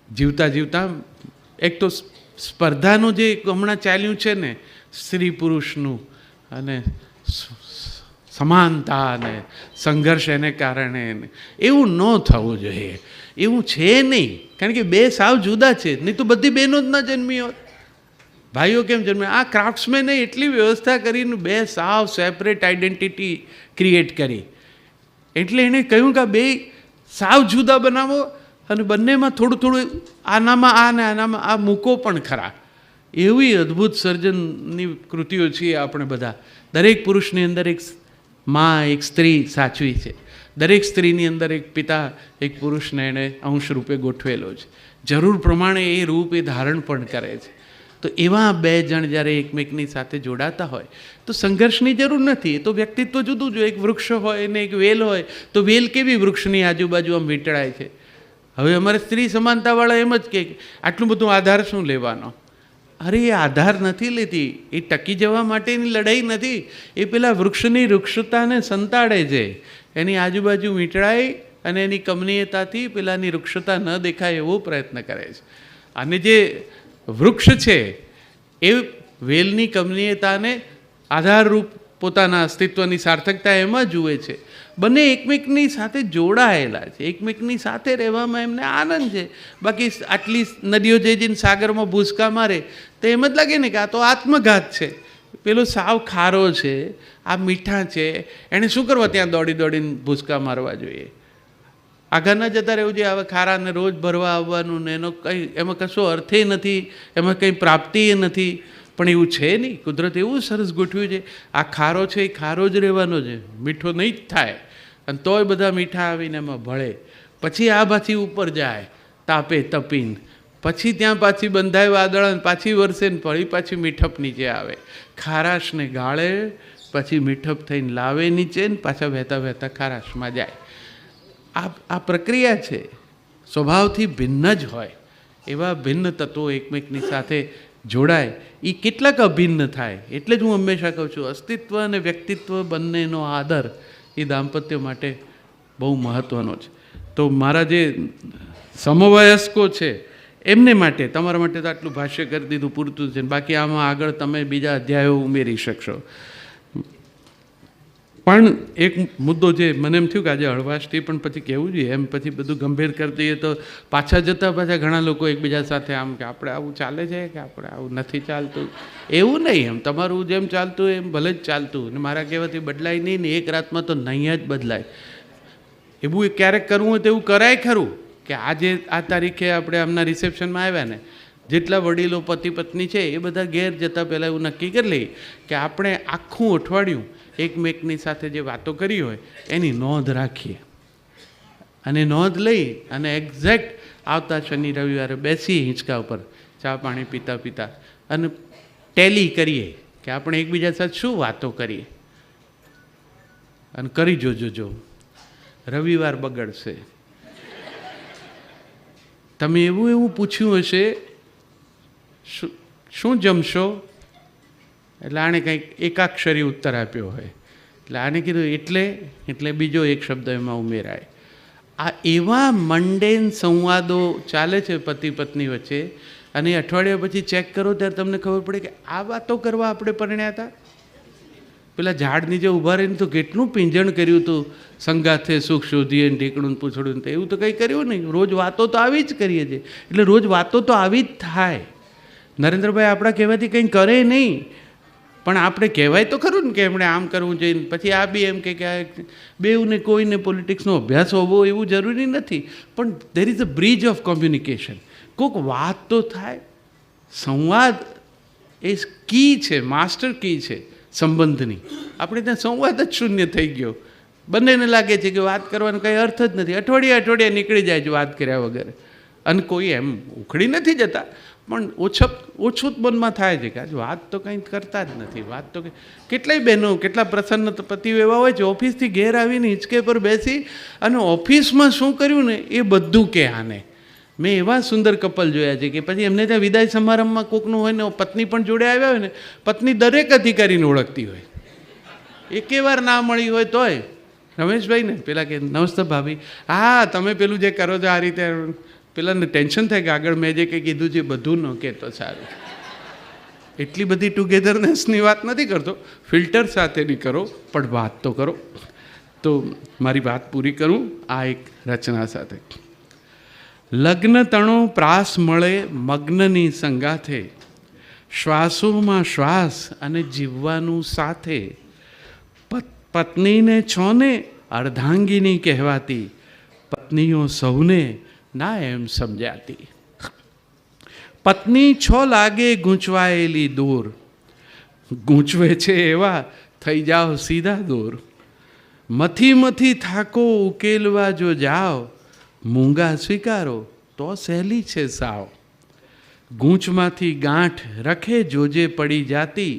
જીવતા જીવતા એક તો સ્પર્ધાનું જે હમણાં ચાલ્યું છે ને, સ્ત્રી પુરુષનું અને સમાનતા અને સંઘર્ષ એને કારણે, એવું ન થવું જોઈએ. એવું છે નહીં, કારણ કે બે સાવ જુદા છે. નહીં તો બધી બહેનો જ ન જન્મી હોત. ભાઈઓ કેમ જન્મે? આ ક્રાફ્ટ્સમેને એટલી વ્યવસ્થા કરીને બે સાવ સેપરેટ આઈડેન્ટિટી ક્રિએટ કરી. એટલે એણે કહ્યું કે બે સાવ જુદા બનાવો અને બંનેમાં થોડું થોડું આનામાં આ ને આનામાં આ મૂકો પણ ખરા. એવી અદ્ભુત સર્જનની કૃતિઓ છીએ આપણે બધા. દરેક પુરુષની અંદર એક માં, એક સ્ત્રી સાચવી છે. દરેક સ્ત્રીની અંદર એક પિતા, એક પુરુષને એણે અંશ રૂપે ગોઠવેલો છે. જરૂર પ્રમાણે એ રૂપ એ ધારણ પણ કરે છે. તો એવા બે જણ જ્યારે એકમેકની સાથે જોડાતા હોય તો સંઘર્ષની જરૂર નથી. એ તો વ્યક્તિત્વ જુદું જ. એક વૃક્ષ હોય ને એક વેલ હોય તો વેલ કેવી વૃક્ષની આજુબાજુ આમ વીંટળાય છે. હવે અમારે સ્ત્રી સમાનતાવાળા એમ જ કે આટલું બધું આધાર શું લેવાનો? અરે એ આધાર નથી લેતી. એ ટકી જવા માટેની લડાઈ નથી. એ પેલા વૃક્ષની વૃક્ષતાને સંતાડે છે. એની આજુબાજુ વીંટળાય અને એની કમનીયતાથી પેલાની વૃક્ષતા ન દેખાય એવો પ્રયત્ન કરે છે. અને જે વૃક્ષ છે એ વેલની કમનીયતાને આધારરૂપ પોતાના અસ્તિત્વની સાર્થકતા એમાં જુએ છે. બંને એકમેકની સાથે જોડાયેલા છે. એકમેકની સાથે રહેવામાં એમને આનંદ છે. બાકી આટલી નદીઓ જઈને સાગરમાં ભૂસકા મારે તો એમ જ લાગે ને કે આ તો આત્મઘાત છે. પેલો સાવ ખારો છે, આ મીઠા છે, એણે શું કરવા ત્યાં દોડી દોડીને ભૂસકા મારવા જોઈએ? આગળ ન જતા રહેવું જોઈએ. હવે ખારાને રોજ ભરવા આવવાનું ને એનો કંઈ એમાં કશો અર્થે નથી, એમાં કંઈ પ્રાપ્તિ નથી. પણ એવું છે નહીં. કુદરત એવું સરસ ગોઠવ્યું છે. આ ખારો છે એ ખારો જ રહેવાનો છે, મીઠો નહીં જ થાય. અને તોય બધા મીઠા આવીને એમાં ભળે. પછી આ પાછી ઉપર જાય તાપે તપીને, પછી ત્યાં પાછી બંધાય વાદળ, પાછી વરસે ને ફરી પાછી મીઠપ નીચે આવે. ખારાશને ગાળે પછી મીઠપ થઈને લાવે નીચે ને પાછા વહેતા વહેતા ખારાશમાં જાય. આ પ્રક્રિયા છે. સ્વભાવથી ભિન્ન જ હોય એવા ભિન્ન તત્વો એકમેકની સાથે જોડાય. એ કેટલાક અભિન્ન થાય. એટલે જ હું હંમેશા કહું છું, અસ્તિત્વ અને વ્યક્તિત્વ બંનેનો આદર એ દાંપત્ય માટે બહુ મહત્ત્વનો છે. તો મારા જે સમવયસ્કો છે એમને માટે, તમારા માટે તો આટલું ભાષ્ય કરી દીધું પૂરતું છે. બાકી આમાં આગળ તમે બીજા અધ્યાયો ઉમેરી શકશો. પણ એક મુદ્દો જે મને એમ થયું કે આજે હળવાશથી પણ પછી કહેવું જોઈએ. એમ પછી બધું ગંભીર કરી દઈએ તો પાછા જતાં પાછા ઘણા લોકો એકબીજા સાથે આમ કે આપણે આવું ચાલે છે કે આપણે આવું નથી ચાલતું. એવું નહીં. એમ તમારું જેમ ચાલતું એમ ભલે જ ચાલતું. ને મારા કહેવાથી બદલાય નહીં ને એક રાતમાં તો નહીં જ બદલાય. એવું ક્યારેક કરવું હોય તો એવું કરાય ખરું કે આજે આ તારીખે આપણે આમના રિસેપ્શનમાં આવ્યા ને, જેટલા વડીલો પતિ પત્ની છે એ બધા ઘેર જતાં પહેલાં એવું નક્કી કરી લઈએ કે આપણે આખું અઠવાડિયું એકમેકની સાથે જે વાતો કરી હોય એની નોંધ રાખીએ. અને નોંધ લઈ અને એક્ઝેક્ટ આવતા શનિ રવિવારે બેસી હિંચકા ઉપર ચા પાણી પીતા પીતા અને ટેલી કરીએ કે આપણે એકબીજા સાથે શું વાતો કરીએ. અને કરી જોજો, રવિવાર બગડશે. તમે એવું પૂછ્યું હશે શું જમશો, એટલે આણે કંઈક એકાક્ષરી ઉત્તર આપ્યો હોય. એટલે આને કીધું એટલે બીજો એક શબ્દ એમાં ઉમેરાય. આ એવા મંડેન સંવાદો ચાલે છે પતિ પત્ની વચ્ચે. અને અઠવાડિયા પછી ચેક કરો ત્યારે તમને ખબર પડે કે આ વાતો કરવા આપણે પરણ્યા હતા. પેલા ઝાડ નીચે ઊભા રહીને તો કેટલું પીંજણ કર્યું હતું, સંગાથે સુખ શોધીએ ને ઢીકણું પૂછડું. તો એવું તો કંઈ કર્યું નહીં. રોજ વાતો તો આવી જ કરીએ છીએ. એટલે રોજ વાતો તો આવી જ થાય. નરેન્દ્રભાઈ આપણા કહેવાથી કંઈ કરે નહીં, પણ આપણે કહેવાય તો ખરું ને કે એમણે આમ કરવું જોઈએ. પછી આ બી એમ કે બેઉને કોઈને પોલિટિક્સનો અભ્યાસ હોવો એવું જરૂરી નથી. પણ there is a bridge of communication. કોઈક વાત તો થાય. સંવાદ એ કી છે, માસ્ટર કી છે સંબંધની. આપણે ત્યાં સંવાદ જ શૂન્ય થઈ ગયો. બંનેને લાગે છે કે વાત કરવાનો કંઈ અર્થ જ નથી. અઠવાડિયે નીકળી જાય છે વાત કર્યા વગર. અને કોઈ એમ ઉખડી નથી જતા, પણ ઓછું જ મનમાં થાય છે કે આજે વાત તો કંઈ કરતા જ નથી. વાત તો કેટલાય બહેનો, કેટલા પ્રસન્ન પતિઓ એવા હોય છે, ઓફિસથી ઘેર આવીને હિંચકે પર બેસી અને ઓફિસમાં શું કર્યું ને એ બધું કે આને. મેં એવા સુંદર કપલ જોયા છે કે પછી એમને ત્યાં વિદાય સમારંભમાં કોકનું હોય ને પત્ની પણ જોડે આવ્યા હોય ને, પત્ની દરેક અધિકારીને ઓળખતી હોય. એકે વાર ના મળી હોય તોય રમેશભાઈ ને પેલા કે નમસ્તે ભાભી, હા તમે પેલું જે કરો છો આ રીતે પેલાને ટેન્શન થાય કે આગળ મેં જે કંઈ કીધું છે બધું ન કહેતો સારું. એટલી બધી ટુગેધરનેસની વાત નથી કરતો, ફિલ્ટર સાથેની કરો, પણ વાત તો કરો. તો મારી વાત પૂરી કરું આ એક રચના સાથે. લગ્ન તણો પ્રાસ મળે મગ્નની સંગાથે, શ્વાસોમાં શ્વાસ અને જીવવાનું સાથે. પત્નીને છોને અર્ધાંગીની કહેવાતી, પત્નીઓ સૌને ના એમ સમજાતી. પત્ની છો લાગે ગૂંચવાયેલી દૂર, ગૂંચવે છે એવા થઈ જાઓ સીધા દૂર. મથી મથી થાકો ઉકેલવા જો જાઓ, મૂંગા સ્વીકારો તો સહેલી છે સાવ. ગૂંચમાંથી ગાંઠ રખે જોજે પડી જાતી,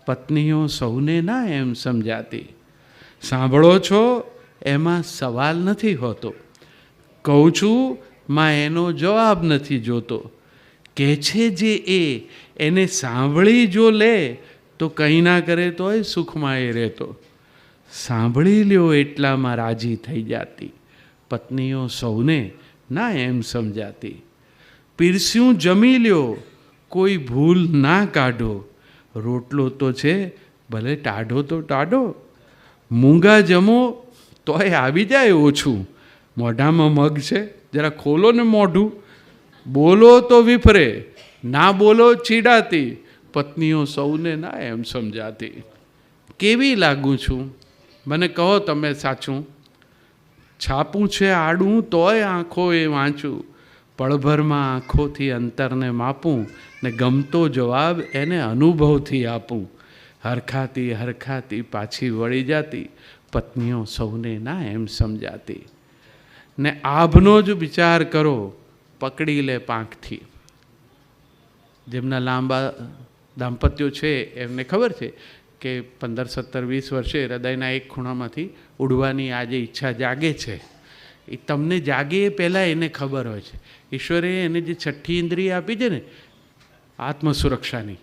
પત્નીઓ સૌને ના એમ સમજાતી. સાંભળો છો એમાં સવાલ નથી હોતો, કહું છું માં એનો જવાબ નથી જોતો. કહે છે જે એને સાંભળી જો લે, તો કંઈ ના કરે તોય સુખમાં એ રહેતો. સાંભળી લ્યો એટલામાં રાજી થઈ જાતી, પત્નીઓ સૌને ના એમ સમજાતી. પીરસ્યું જમી લ્યો કોઈ ભૂલ ના કાઢો, રોટલો તો છે ભલે ટાઢો તો ટાઢો. મૂંગા જમો તોય આવી જાય ઓછું, મોઢામાં મગ છે જરા ખોલો ને મોઢું. બોલો તો વિફરે, ના બોલો ચીડાતી, પત્નીઓ સૌને ના એમ સમજાતી. કેવી લાગું છું મને કહો તમે સાચું, છાપું છે આડું તોય આંખો એ વાંચું. પળભરમાં આંખોથી અંતરને માપું, ને ગમતો જવાબ એને અનુભવથી આપું. હરખાતી હરખાતી પાછી વળી જાતી, પત્નીઓ સૌને ના એમ સમજાતી. ને આભનો જ વિચાર કરો પકડી લે પાંખથી. જેમના લાંબા દાંપત્યો છે એમને ખબર છે કે 15, 17, 20 વર્ષે હૃદયના એક ખૂણામાંથી ઉડવાની આજે ઈચ્છા જાગે છે. એ તમને જાગે એ પહેલાં એને ખબર હોય છે. ઈશ્વરે એને જે છઠ્ઠી ઇન્દ્રિય આપી છે ને આત્મસુરક્ષાની,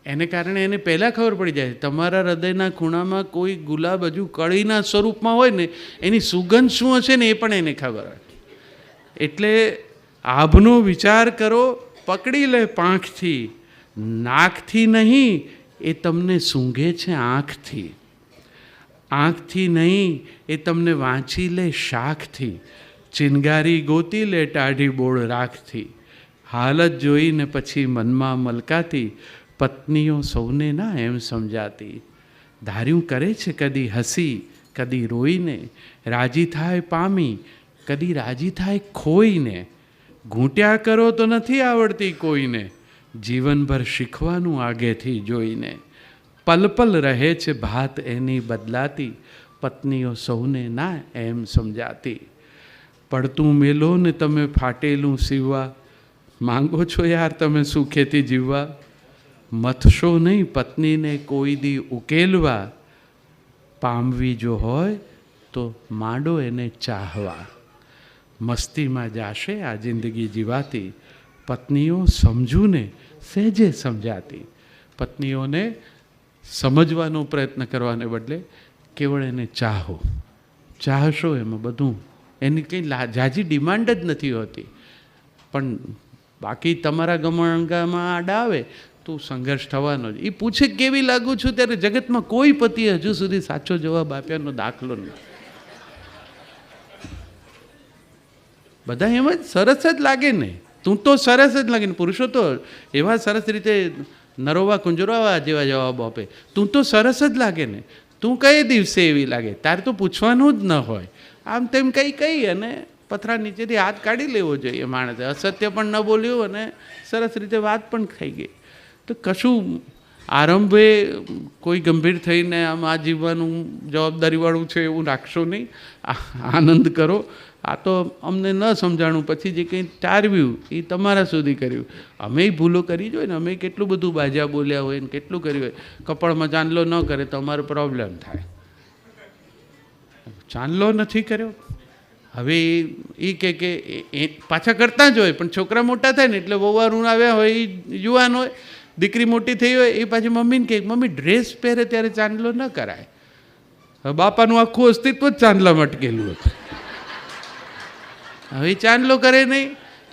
એને કારણે એને પહેલાં ખબર પડી જાય તમારા હૃદયના ખૂણામાં કોઈ ગુલાબ હજુ કળીના સ્વરૂપમાં હોય ને એની સુગંધ શું હશે ને એ પણ એને ખબર હોય. એટલે આભનો વિચાર કરો પકડી લે પાંખથી, નાકથી નહીં એ તમને સૂંઘે છે આંખથી. આંખથી નહીં એ તમને વાંચી લે શાખથી, ચિનગારી ગોતી લે ટાઢી બોળ રાખથી. હાલત જોઈને પછી મનમાં મલકાતી, પત્નીઓ સૌને ના એમ સમજાતી. ધાર્યું કરે છે કદી હસી કદી રોઈને, રાજી થાય પામી કદી રાજી થાય ખોઈને. ઘૂંટ્યા કરો તો નથી આવડતી કોઈને, જીવનભર શીખવાનું આગેથી જોઈને. પલ પલ રહે છે ભાત એની બદલાતી, પત્નીઓ સૌને ના એમ સમજાતી. પડતું મેલો ને તમે ફાટેલું સીવવા, માંગો છો યાર તમે સુખેથી જીવવા. મથશો નહીં પત્નીને કોઈ દી ઉકેલવા, પામવી જો હોય તો માંડો એને ચાહવા. મસ્તીમાં જાશે આ જિંદગી જીવાતી, પત્નીઓ સમજું ને સહેજે સમજાતી. પત્નીઓને સમજવાનો પ્રયત્ન કરવાને બદલે કેવળ એને ચાહો. ચાહશો એમાં બધું, એની કંઈ ઝાઝી ડિમાન્ડ જ નથી હોતી. પણ બાકી તમારા ગમણગામાં આડા આવે તો સંઘર્ષ થવાનો જ. એ પૂછે કેવી લાગુ છું ત્યારે જગતમાં કોઈ પતિએ હજુ સુધી સાચો જવાબ આપ્યાનો દાખલો નથી. બધા એમ જ સરસ જ લાગે ને, તું તો સરસ જ લાગે ને. પુરુષો તો એવા સરસ રીતે નરોવા કુંજરોવા જેવા જવાબ આપે, તું તો સરસ જ લાગે ને, તું કઈ દિવસે એવી લાગે, તારે તો પૂછવાનું જ ન હોય. આમ તેમ કહી અને પથરા નીચેથી હાથ કાઢી લેવો જોઈએ માણસે. અસત્ય પણ ન બોલ્યું અને સરસ રીતે વાત પણ થઈ ગઈ. તો કશું આરંભે કોઈ ગંભીર થઈને આમ આ જીવવાનું જવાબદારીવાળું છે એવું રાખશો નહીં. આનંદ કરો. આ તો અમને ન સમજાણું, પછી જે કંઈ ટાળવ્યું એ તમારા સુધી કર્યું. અમે ભૂલો કરી જ હોય ને, અમે કેટલું બધું બાજા બોલ્યા હોય ને કેટલું કર્યું હોય. કપાળમાં ચાંદલો ન કરે તો અમારો પ્રોબ્લેમ થાય. ચાંદલો નથી કર્યો, હવે એ કે પાછા કરતા જ હોય. પણ છોકરા મોટા થાય ને એટલે વહુવારું આવ્યા હોય એ યુવાન હોય, દીકરી મોટી થઈ હોય એ પાછી મમ્મીને કહે મમ્મી ડ્રેસ પહેરે ત્યારે ચાંદલો ન કરાય. હવે બાપાનું આખું અસ્તિત્વ જ ચાંદલામાં અટકેલું હતું. હવે ચાંદલો કરે નહીં.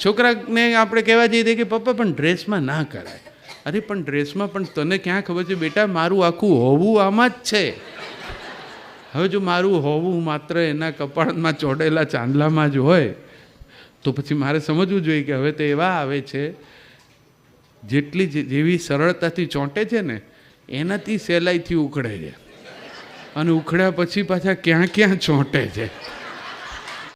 છોકરાને આપણે કહેવા જઈએ કે પપ્પા પણ ડ્રેસમાં ના કરાય. અરે પણ ડ્રેસમાં પણ તને ક્યાં ખબર છે બેટા, મારું આખું હોવું આમાં જ છે. હવે જો મારું હોવું માત્ર એના કપાળમાં ચોટેલા ચાંદલામાં જ હોય તો પછી મારે સમજવું જોઈએ કે હવે તો એવા આવે છે જેવી સરળતાથી ચોંટે છે ને એનાથી સહેલાઈથી ઉખડે છે, અને ઉખડ્યા પછી પાછા ક્યાં ક્યાં ચોંટે છે.